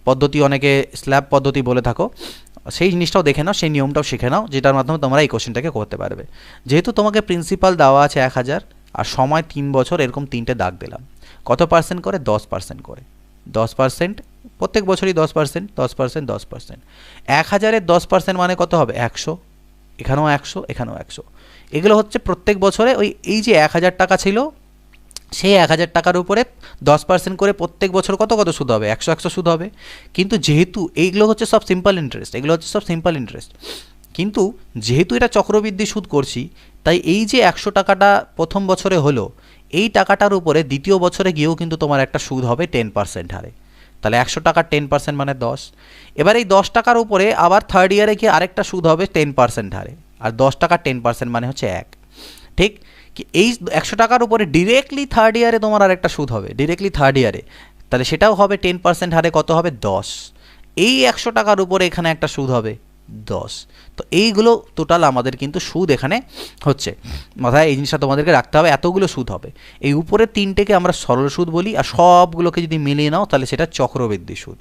পদ্ধতি, অনেকে স্ল্যাব পদ্ধতি বলে থাকো। সেই জিনিসটাও দেখে নাও, সেই নিয়মটাও শিখে নাও, যেটার মাধ্যমে তোমরা এই কোশ্চেনটাকে করতে পারবে। যেহেতু তোমাকে প্রিন্সিপাল দেওয়া আছে 1000 আর সময় 3 বছর, এরকম 3টে দাগ দিলাম। কত পার্সেন্ট করে? 10% করে, 10%, প্রত্যেক বছরই 10%, 10%, 10%। 1000-এর 10% মানে কত হবে? 100, এখানেও 100, এখানেও 100। এগুলো হচ্ছে প্রত্যেক বছরে ওই এই যে 1000 টাকা ছিল, সেই 1000 টাকার উপরে 10% করে প্রত্যেক বছর কত কত সুদ হবে? 100 সুদ হবে। কিন্তু যেহেতু এইগুলো হচ্ছে সব সিম্পল ইন্টারেস্ট, কিন্তু যেহেতু এটা চক্রবৃদ্ধি সুদ করছি, তাই এই যে 100 টাকাটা প্রথম বছরে হলো, এই টাকাটার উপরে দ্বিতীয় বছরে গিয়েও কিন্তু তোমার একটা সুদ হবে 10% হারে। তাহলে 100 টাকার 10% মানে 10। এবার এই 10 টাকার উপরে আবার থার্ড ইয়ারে গিয়ে আরেকটা সুদ হবে 10% হারে, আর 10 টাকার 10% মানে হচ্ছে 1। ঠিক কি এই 100 টাকার উপরে ডিরেক্টলি থার্ড ইয়ারে তোমার আরেকটা সুদ হবে, ডিরেক্টলি থার্ড ইয়ারে, তাহলে সেটাও হবে 10% হারে, কত হবে? 10। এই 100 টাকার উপরে এখানে একটা সুদ হবে 10। তো এইগুলো টোটাল আমাদের কিন্তু সুদ এখানে হচ্ছে, মাথায় এই জিনিসটা তোমাদেরকে রাখতে হবে, এতগুলো সুদ হবে। এই উপরের 3টেকে আমরা সরল সুদ বলি, আর সবগুলোকে যদি মিলিয়ে নাও তাহলে সেটা চক্রবৃদ্ধি সুদ।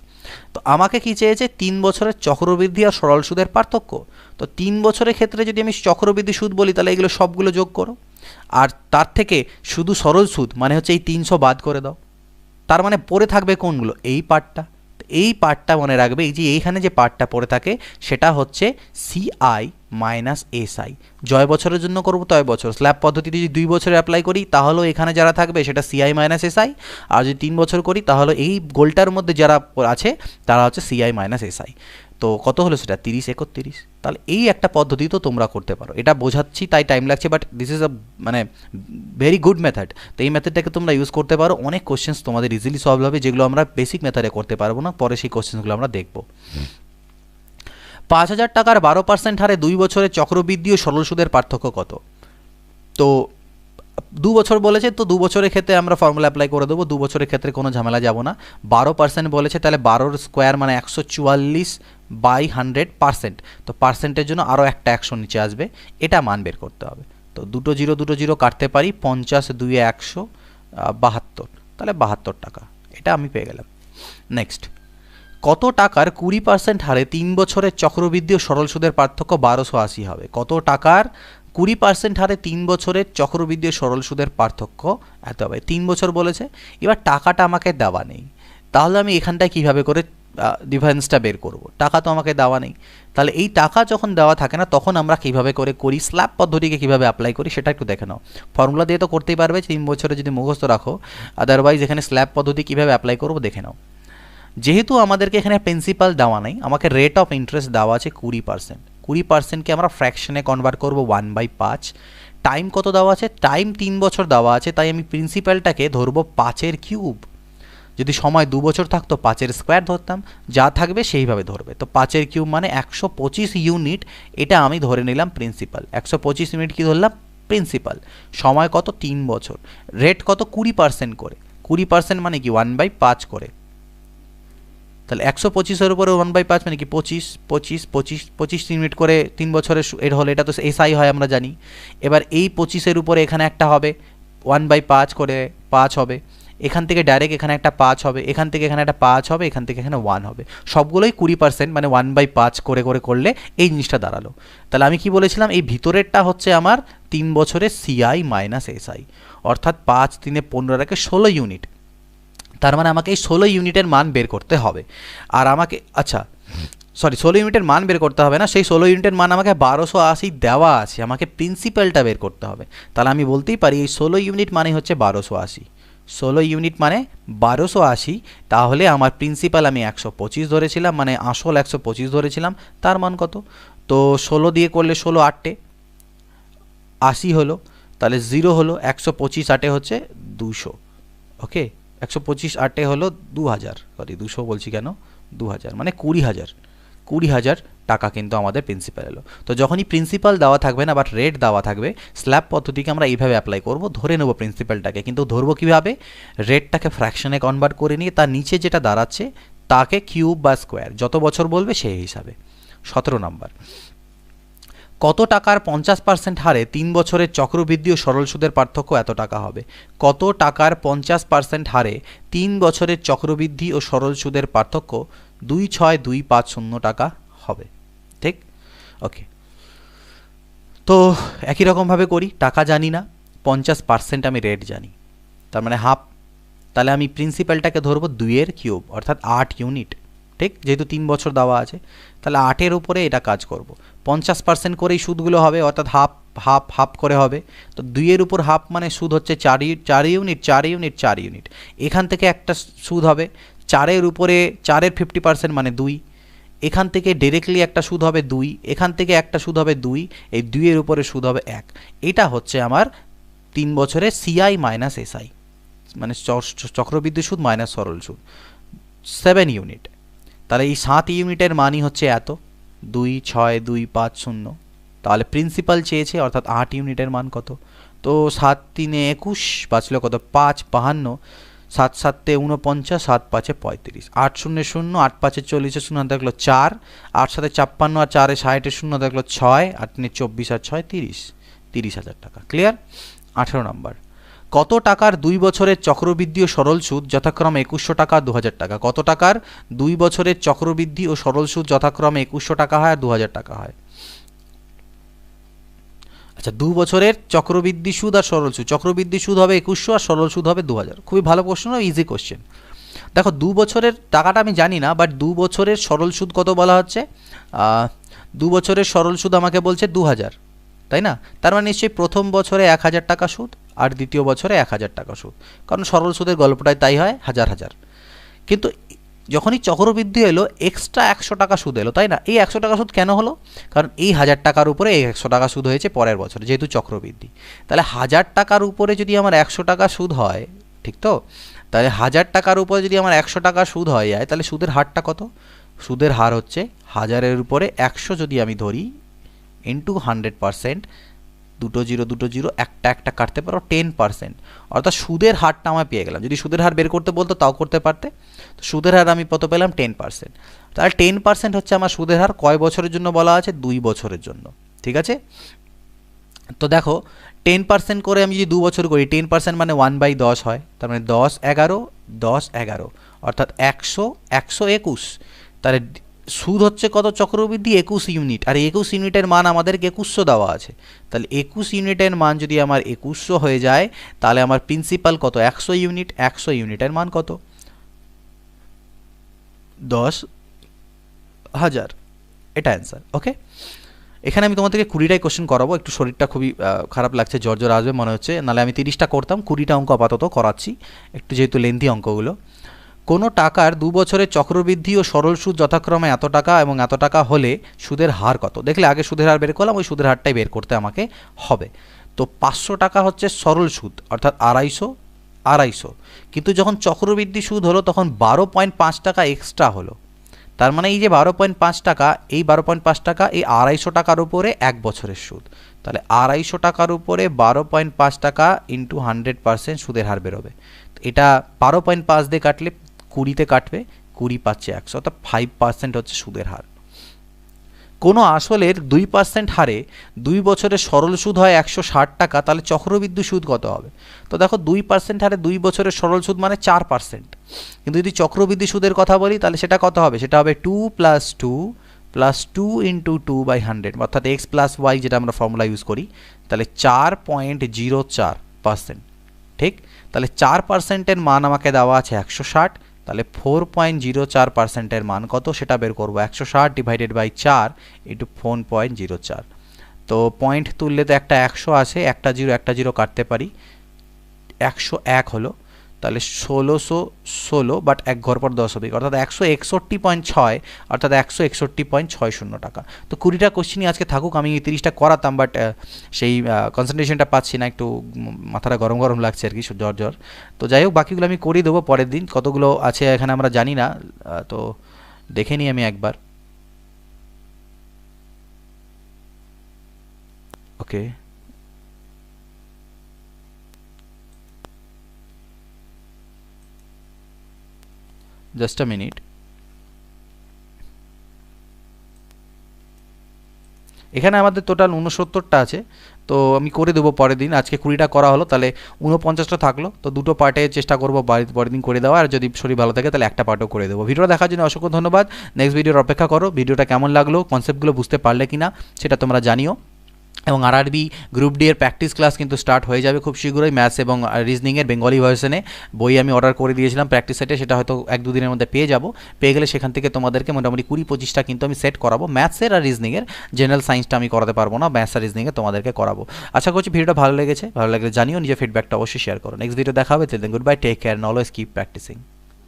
তো আমাকে কি চেয়েছে? 3 বছরের চক্রবৃদ্ধি আর সরল সুদের পার্থক্য। তো 3 বছরের ক্ষেত্রে যদি আমি চক্রবৃদ্ধি সুদ বলি, তাহলে এগুলো সবগুলো যোগ করো, আর তার থেকে শুধু সরল সুদ মানে হচ্ছে এই 300 বাদ করে দাও। তার মানে পড়ে থাকবে কোনগুলো? এই পার্টটা। এই পার্টটা মনে রাখবে, এই যে এইখানে যে পার্টটা পড়ে থাকে সেটা হচ্ছে সিআই মাইনাস এসআই। জয় বছরের জন্য করবো তয় বছর, স্ল্যাব পদ্ধতিতে যদি 2 বছরে অ্যাপ্লাই করি তাহলেও এখানে যারা থাকবে সেটা সিআই মাইনাস এসআই, আর যদি 3 বছর করি তাহলে এই গোলটার মধ্যে যারা আছে তারা হচ্ছে সিআই মাইনাস এসআই। তো কত হলো সেটা? 30 31। তাহলে এই একটা পদ্ধতি তো তোমরা করতে পারো, এটা বোঝাচ্ছি তাই টাইম লাগছে, বাট দিস ইজ আ মানে ভেরি গুড মেথড। তো এই মেথডটাকে তোমরা ইউজ করতে পারো, অনেক কোশ্চেন্স তোমাদের ইজিলি সলভ হবে, যেগুলো আমরা বেসিক মেথডে করতে পারবো না, পরে সেই কোশ্চেন্সগুলো আমরা দেখব। 5,000 টাকার 12% হারে 2 বছরের চক্রবৃদ্ধি ও সরল সুদের পার্থক্য কত? তো 2 বছর বলেছে, তো 2 বছরের ক্ষেত্রে আমরা ফর্মুলা অ্যাপ্লাই করে দেবো। 2 বছরের ক্ষেত্রে কোনো ঝামেলা যাব না। 12% বলেছে, তাহলে 12 স্কোয়ার মানে 144/100%। তো পার্সেন্টের জন্য আরও একটা 100 নিচে আসবে, এটা মান বের করতে হবে। তো দুটো জিরো কাটতে পারি, 50 2 172, তাহলে 72 টাকা, এটা আমি পেয়ে গেলাম। নেক্সট, কত টাকার 20% হারে 3 বছরের চক্রবৃদ্ধি ও সরল সুদের পার্থক্য 1280 হবে? কত টাকার 20% হারে 3 বছরের চক্রবৃদ্ধি ও সরল সুদের পার্থক্য এত হবে। 3 বছর বলেছে, এবার টাকাটা আমাকে দেওয়া নেই, তাহলে আমি এখানটায় কীভাবে করে ডিফারেন্সটা বের করব? টাকা তো আমাকে দেওয়া নেই, তাহলে এই টাকা যখন দেওয়া থাকে না তখন আমরা কীভাবে করে করি, স্ল্যাব পদ্ধতিকে কীভাবে অ্যাপ্লাই করি সেটা একটু দেখে নাও। ফর্মুলা দিয়ে তো করতেই পারবে 3 বছরে যদি মুখস্থ রাখো, আদারওয়াইজ এখানে স্ল্যাব পদ্ধতি কীভাবে অ্যাপ্লাই করবো দেখে নাও। যেহেতু আমাদেরকে এখানে প্রিন্সিপাল দেওয়া নেই, আমাকে রেট অফ ইন্টারেস্ট দেওয়া আছে 20%। 20%কে আমরা ফ্র্যাকশনে কনভার্ট করবো 1/5। টাইম কত দেওয়া আছে? টাইম 3 বছর দেওয়া আছে, তাই আমি প্রিন্সিপালটাকে ধরবো 5-এর কিউব। যদি সময় 2 বছর থাকতো 5-এর স্কোয়ার ধরতাম, যা থাকবে সেইভাবে ধরবে। তো 5-এর কিউব মানে 125 ইউনিট, এটা আমি ধরে নিলাম প্রিন্সিপাল। 125 ইউনিট কি ধরলাম? প্রিন্সিপাল। সময় কত? 3 বছর। রেট কত? 20% করে। 20% মানে কি 1/5 করে। তাহলে 125-এর উপরে 1/5 মানে কি 25 ইউনিট করে 3 বছরের এর হলে এটা তো এসআই হয় আমরা জানি। এবার এই 25-এর উপরে এখানে একটা হবে 1/5 করে 5 হবে, এখান থেকে ডাইরেক্ট এখানে একটা 5 হবে, এখান থেকে এখানে একটা 5 হবে, এখান থেকে এখানে 1 হবে। সবগুলোই 20% মানে 1/5 করে করে করলে এই জিনিসটা দাঁড়ালো। তাহলে আমি কি বলেছিলাম, এই ভিতরেরটা হচ্ছে আমার 3 বছরের সিআই মাইনাস এসআই, অর্থাৎ 5 3 15 16 ইউনিট। তার মানে আমাকে এই 16 ইউনিটের মান বের করতে হবে। আর আমাকে 16 ইউনিটের মান বের করতে হবে না, সেই 16 ইউনিটের মান আমাকে 1280 দেওয়া আছে, আমাকে প্রিন্সিপালটা বের করতে হবে। তাহলে আমি বলতেই পারি এই 16 ইউনিট মানে হচ্ছে 1280। 16 ইউনিট মানে 1280, তাহলে আমার প্রিন্সিপাল আমি 125 ধরেছিলাম, মানে আসল 125 ধরেছিলাম, তার মান কত? তো 16 দিয়ে করলে 16 8 80 হলো, তাহলে 0 হলো, 125 8 হচ্ছে 200। ওকে, 125 8 হলো 2000, সরি 200 বলছি কেন, 2000 মানে 20,000 টাকা কিন্তু আমাদের প্রিন্সিপাল এলো। তো যখনই প্রিন্সিপাল দেওয়া থাকবে না বাট রেট দেওয়া থাকবে, স্ল্যাব পদ্ধতিকে আমরা এইভাবে অ্যাপ্লাই করব, ধরে নেব প্রিন্সিপালটাকে, কিন্তু ধরবো কীভাবে? রেটটাকে ফ্র্যাকশনে কনভার্ট করে নিয়ে তার নিচে যেটা দাঁড়াচ্ছে তাকে কিউব বা স্কোয়ার, যত বছর বলবে সেই হিসাবে। 17 নম্বর, কত টাকার 50% হারে 3 বছরের চক্রবৃদ্ধি ও সরল সুদের পার্থক্য এত টাকা হবে? কত টাকার 50% হারে 3 বছরের চক্রবৃদ্ধি ও সরল সুদের পার্থক্য 26250 টাকা হবে? ঠিক, ওকে। তো একই রকমভাবে করি, টাকা জানি না, 50% আমি রেট জানি, তার মানে হাফ। তাহলে আমি প্রিন্সিপালটাকে ধরবো 2-এর কিউব অর্থাৎ 8 ইউনিট। ঠিক, যেহেতু 3 বছর দেওয়া আছে, তাহলে 8-এর উপরে এটা কাজ করব। 50% করেই সুদগুলো হবে, অর্থাৎ হাফ হাফ হাফ করে হবে। তো 2-এর উপর হাফ মানে সুদ হচ্ছে 4 ইউনিট। এখান থেকে একটা সুদ হবে 4-এর উপরে, 4-এর 50% মানে 2। এখান থেকে ডিরেক্টলি একটা সুদ হবে 2, এখান থেকে একটা সুদ হবে 2, এই 2-এর উপরে সুদ হবে 1। এটা হচ্ছে আমার 3 বছরের সিআই মাইনাস এসআই, মানে চক্রবৃদ্ধি সুদ মাইনাস সরল সুদ, 7 ইউনিট। তাহলে এই 7 ইউনিটের মানই হচ্ছে এত, 26250। তাহলে প্রিন্সিপাল চেয়েছে, অর্থাৎ 8 ইউনিটের মান কত? তো 7 3 21 বাঁচলো কত? 5 52, 7 7 49, 7 5 35, 8 0 0, 8 5 40, 0 দেখলো 4, 8 7 56 আর 4 60, 0 দেখলো 6, 8 3 24 আর 6 30, 30,000 টাকা। ক্লিয়ার? 18 নম্বর, কত টাকার 2 বছরের চক্রবৃদ্ধি ও সরল সুদ যথাক্রমে 2100 টাকা 2000 টাকা? কত টাকার 2 বছরের চক্রবৃদ্ধি ও সরল সুদ যথাক্রমে 2100 টাকা হয় আর 2000 টাকা হয়? আচ্ছা, 2 বছরের চক্রবৃদ্ধি সুদ আর সরল সুদ, চক্রবৃদ্ধি সুদ হবে 2100 আর সরল সুদ হবে 2000। খুবই ভালো প্রশ্ন, ইজি কোশ্চেন। দেখো 2 বছরের টাকাটা আমি জানি না, বাট 2 বছরের সরল সুদ কত বলা হচ্ছে? 2 বছরের সরল সুদ আমাকে বলছে 2000, তাই না? তার মানে নিশ্চয়ই প্রথম বছরে 1000 টাকা সুদ আর দ্বিতীয় বছরে 1000 টাকা সুদ, কারণ সরল সুদের গল্পটাই তাই হয়, হাজার হাজার। কিন্তু যখনই চক্রবৃদ্ধি এলো এক্সট্রা 100 টাকা সুদ এলো, তাই না? এই 100 টাকা সুদ কেন হলো? কারণ এই 1000 টাকার উপরে এই 100 টাকা সুদ হয়েছে পরের বছর, যেহেতু চক্রবৃদ্ধি। তাহলে 1000 টাকার উপরে যদি আমার 100 টাকা সুদ হয়, ঠিক তো? তাহলে 1000 টাকার উপরে যদি আমার 100 টাকা সুদ হয়ে যায়, তাহলে সুদের হারটা কত? সুদের হার হচ্ছে 1000-এর উপরে 100 যদি আমি ধরি ইন্টু 100%, দুটো জিরো একটা একটা কাটতে পারো 10%, অর্থাৎ সুদের হারটা আমি পেয়ে গেলাম। যদি সুদের হার বের করতে বলতো তাও করতে পারতে। তো সুদের হার আমি কত পেলাম? 10%। তাহলে 10% হচ্ছে আমার সুদের হার। কয় বছরের জন্য বলা আছে? 2 বছরের জন্য। ঠিক আছে, তো দেখো 10% করে আমি যদি 2 বছর করি, 10% মানে 1/10 হয়, তার মানে 10 11 10 11, অর্থাৎ 100 121। তাহলে সুদ হচ্ছে কত চক্রবৃদ্ধি? 21 ইউনিট। আর 21 ইউনিটের মান আমাদেরকে 2100 দেওয়া আছে। তাহলে 21 ইউনিটের মান যদি আমার 2100 হয়ে যায়, তাহলে আমার প্রিন্সিপাল কত? 100 ইউনিট। 100 ইউনিটের মান কত? 10,000। এটা অ্যান্সার। ওকে, এখানে আমি তোমাদেরকে 20টাই কোশ্চেন করাবো। একটু শরীরটা খুবই খারাপ লাগছে, জ্বর জ্বর আসবে মনে হচ্ছে, নাহলে আমি 30টা করতাম। 20টা অঙ্ক আপাতত করাচ্ছি, একটু যেহেতু লেন্থি অঙ্কগুলো। কোনো টাকার 2 বছরের চক্রবৃদ্ধি ও সরল সুদ যথাক্রমে এত টাকা এবং এত টাকা হলে সুদের হার কত? দেখলে আগে সুদের হার বের করলাম, ওই সুদের হারটাই বের করতে আমাকে হবে। তো 500 টাকা হচ্ছে সরল সুদ, অর্থাৎ 250, কিন্তু যখন চক্রবৃদ্ধি সুদ হলো তখন 12.5 টাকা এক্সট্রা হলো। তার মানে এই যে 12.5 টাকা, এই 12.5 টাকা এই 250 টাকার উপরে 1 বছরের সুদ। তাহলে 250 টাকার উপরে 12.5 টাকা ইন্টু 100% সুদের হার বেরোবে। এটা 12.5 দিয়ে কাটলে 20তে কাটবে, 20 পাচ্ছে 100, অর্থাৎ 5% হচ্ছে সুদের হার। কোনো আসলের 2% হারে 2 বছরের সরল সুদ হয় 160 টাকা, তাহলে চক্রবৃদ্ধি সুদ কত হবে? তো দেখো 2% হারে 2 বছরের সরল সুদ মানে 4%। কিন্তু যদি চক্রবৃদ্ধি সুদের কথা বলি তাহলে সেটা কত হবে? সেটা হবে 2 + 2 + 2 × 2/100, অর্থাৎ x + y যেটা আমরা ফর্মুলা ইউজ করি। তাহলে 4.04%। ঠিক, তাহলে 4%-এর মান আমাকে দেওয়া আছে 160। তাহলে 4.04%-এর মান কত সেটা বের করবো। 160 / 4 × 4.04। তো পয়েন্ট তুললে তো একটা 100 আসে, একটা জিরো কাটতে পারি, 101 হলো। তাহলে 1616, বাট 1 ঘর পর 10 হবে, অর্থাৎ 161.6, অর্থাৎ 161.60 টাকা। তো 20টা কোশ্চেনই আজকে থাকুক, আমি 30টা করাতাম, বাট সেই কনসেন্ট্রেশনটা পাচ্ছি না, একটু মাথাটা গরম গরম লাগছে আর কি, জ্বর জ্বর। তো যাই হোক, বাকিগুলো আমি করিয়ে দেবো পরের দিন। কতগুলো আছে এখানে আমরা জানি না, তো দেখে নিই আমি একবার। ওকে, জাস্ট আ মিনিট। এখানে আমাদের টোটাল 69টা আছে, তো আমি করে দেবো পরের দিন। আজকে 20টা করা হলো, তাহলে 49টা থাকলো। তো দুটো পার্টে চেষ্টা করবো পরের দিন করে দেওয়া, আর যদি শরীর ভালো থাকে তাহলে একটা পার্টও করে দেবো। ভিডিওটা দেখার জন্য অসংখ্য ধন্যবাদ। নেক্সট ভিডিওর অপেক্ষা করো। ভিডিওটা কেমন লাগলো, কনসেপ্টগুলো বুঝতে পারলে কিনা সেটা তোমরা জানিও। এবং আরআরবি গ্রুপ ডি এর প্র্যাকটিস ক্লাস কিন্তু স্টার্ট হয়ে যাবে খুব শীঘ্রই। ম্যাথস এবং রিজনিংয়ের বেঙ্গলি ভার্সনে বই আমি অর্ডার করে দিয়েছিলাম প্র্যাকটিস সেটে, সেটা হয়তো 1-2 দিনের মধ্যে পেয়ে যাবো। পেয়ে গেলে সেখান থেকে তোমাদেরকে মোটামুটি 20-25টা কিন্তু আমি সেট করাবো। ম্যাথসের আর রিজনিংয়ের, জেনারেল সায়েন্সটা আমি করাতে পারবো না, ম্যাথস আর রিজনিংয়ে তোমাদেরকে করাবো। আশা করছি ভিডিওটা ভালো লেগেছে। ভালো লাগলে জানিও, নিজের ফিডব্যাকটা অবশ্যই শেয়ার করো। নেক্সট ভিডিও দেখা হবে। Good bye, take care, always keep practising.